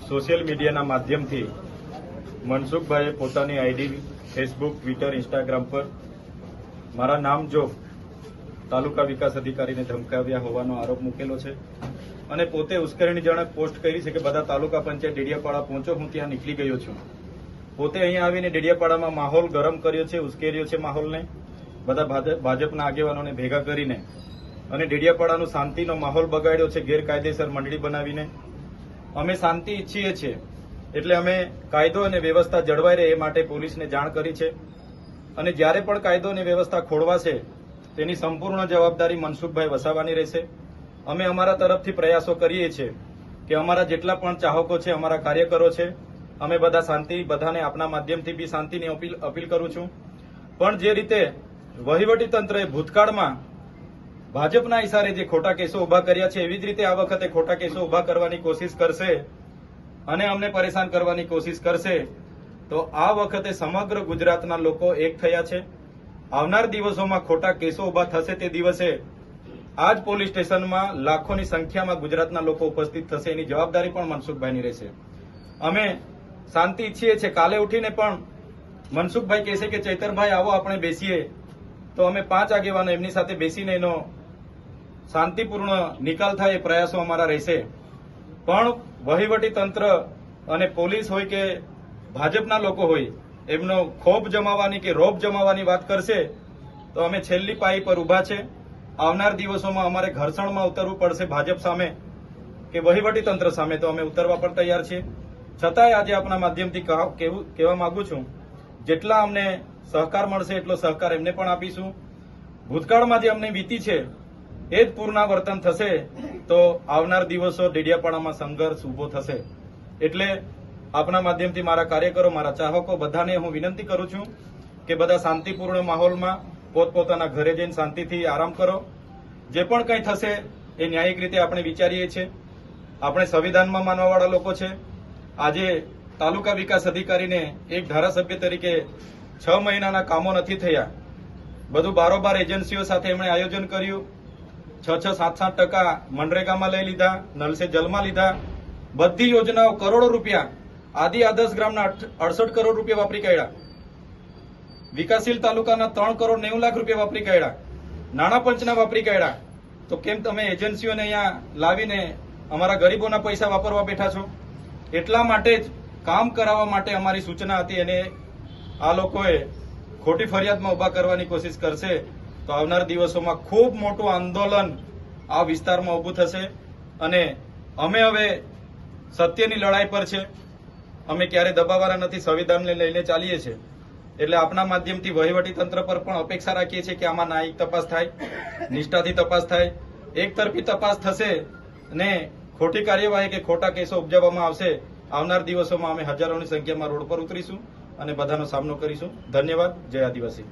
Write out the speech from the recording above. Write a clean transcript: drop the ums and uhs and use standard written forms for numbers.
Social મીડિયાના માધ્યમથી મનસુખભાઈએ પોતાની આઈડી ફેસબુક, ટ્વિટર, ઇન્સ્ટાગ્રામ પર મારા નામ જો તાલુકા વિકાસ અધિકારીને ધમકાવ્યા હોવાનો આરોપ મૂકેલો છે અને પોતે ઉશ્કેરણીજનક પોસ્ટ કરી છે કે બધા તાલુકા પંચાયત ડેડિયાપાડા પહોંચો, હું ત્યાં નીકળી ગયો છું. પોતે અહીંયા આવીને ડેડિયાપાડામાં માહોલ ગરમ કર્યો છે, ઉશ્કેર્યો છે માહોલને, બધા ભાજપના આગેવાનોને ભેગા કરીને અને ડેડિયાપાડાનો શાંતિનો માહોલ બગાડ્યો છે ગેરકાયદેસર મંડળી બનાવીને. અમે શાંતિ ઈચ્છીએ છીએ એટલે અમે કાયદો અને વ્યવસ્થા જળવાઈ રહે એ માટે પોલીસને જાણ કરી છે અને જ્યારે પણ કાયદો અને વ્યવસ્થા ખોળવાશે તેની સંપૂર્ણ જવાબદારી મનસુખભાઈ વસાવવાની રહેશે. અમે અમારા તરફથી પ્રયાસો કરીએ છીએ કે અમારા જેટલા પણ ચાહકો છે, અમારા કાર્યકરો છે, અમે બધા શાંતિ, બધાને આપના માધ્યમથી બી શાંતિની અપીલ કરું છું. પણ જે રીતે વહીવટી તંત્રએ ભૂતકાળમાં ભાજપના ઇશારે જે ખોટા કેસો ઉભા કર્યા છે એવી જ રીતે આ વખતે ખોટા કેસો ઉભા કરવાની કોશિશ કરશે અને અમને પરેશાન કરવાની કોશિશ કરશે તો આ વખતે સમગ્ર ગુજરાતના લોકો એક થયા છે. આવનાર દિવસોમાં ખોટા કેસો ઉભા થશે તે દિવસે આ જ પોલીસ સ્ટેશનમાં લાખોની સંખ્યામાં ગુજરાતના લોકો ઉપસ્થિત થશે. એની જવાબદારી પણ મનસુખભાઈની રહેશે. અમે શાંતિ ઈચ્છીએ છીએ. કાલે ઉઠીને પણ મનસુખભાઈ કહેશે કે ચૈતરભાઈ આવો આપણે બેસીએ, તો અમે 5 આગેવાનો એમની સાથે બેસીને એનો શાંતિપૂર્ણ નિકાલ થાય એ પ્રયાસો અમારા રહેશે. પણ વહીવટી તંત્ર અને પોલીસ હોય કે ભાજપના લોકો હોય એમનો ખોફ જમાવવાની કે રોપ જમાવવાની વાત કરશે તો અમે છેલ્લી પાઈ પર ઉભા છે. આવનાર દિવસોમાં અમારે ઘર્ષણમાં ઉતરવું પડશે ભાજપ સામે કે વહીવટી તંત્ર સામે, તો અમે ઉતરવા પણ તૈયાર છીએ. છતાંય આજે આપના માધ્યમથી કહેવા માંગુ છું, જેટલા અમને સહકાર મળશે એટલો સહકાર એમને પણ આપીશું. ભૂતકાળમાં જે અમને વીતી છે એ જ પુનરાવર્તન થશે તો આવનાર દિવસો ડેડિયાપાડામાં સંઘર્ષ ઉભો થશે. એટલે આપના માધ્યમથી મારા કાર્યકરો, મારા ચાહકો બધાને હું વિનંતી કરું છું કે બધા શાંતિપૂર્ણ માહોલમાં પોતપોતાના ઘરે જઈને શાંતિથી આરામ કરો. જે પણ કંઈ થશે એ ન્યાયિક રીતે આપણે વિચારીએ છીએ. આપણે સંવિધાનમાં માનવાવાળા લોકો છે. આજે તાલુકા વિકાસ અધિકારીને એક ધારાસભ્ય તરીકે 6 મહિનાના કામો નથી થયા. બધું બારોબાર એજન્સીઓ સાથે એમણે આયોજન કર્યું. 6-7% મનરેગામાં લઈ લીધા, નલ સે જલમાં લીધા. બધી યોજનાઓ કરોડો રૂપિયા, આદિ આદર્શ ગ્રામના 68 કરોડ રૂપિયા વાપરી કાઢ્યા. વિકાસશીલ તાલુકાના 3 કરોડ 90 લાખ રૂપિયા વાપરી કાઢ્યા. નાણાં પંચના વાપરી કાઢ્યા. તો કેમ તમે એજન્સીઓને અહીંયા લાવીને અમારા ગરીબોના પૈસા વાપરવા બેઠા છો? એટલા માટે જ કામ કરાવવા માટે અમારી સૂચના હતી અને આ લોકોએ ખોટી ફરિયાદમાં ઉભા કરવાની કોશિશ કરશે તો આવનાર દિવસોમાં ખૂબ મોટું આંદોલન આ વિસ્તારમાં ઉભું થશે. અને અમે હવે સત્યની લડાઈ પર છે. અમે ક્યારે દબાવવાના નથી, સંવિધાનને લઈને ચાલીએ છીએ. એટલે આપના માધ્યમથી વહીવટી તંત્ર પર પણ અપેક્ષા રાખીએ છીએ કે આમાં ન્યાયિક તપાસ થાય, નિષ્ઠાથી તપાસ થાય. એકતરફી તપાસ થશે ને ખોટી કાર્યવાહી કે ખોટા કેસો ઉપજાવવામાં આવશે, આવનાર દિવસોમાં અમે હજારોની સંખ્યામાં રોડ પર ઉતરીશું અને બધાનો સામનો કરીશું. ધન્યવાદ. જય આદિવાસી.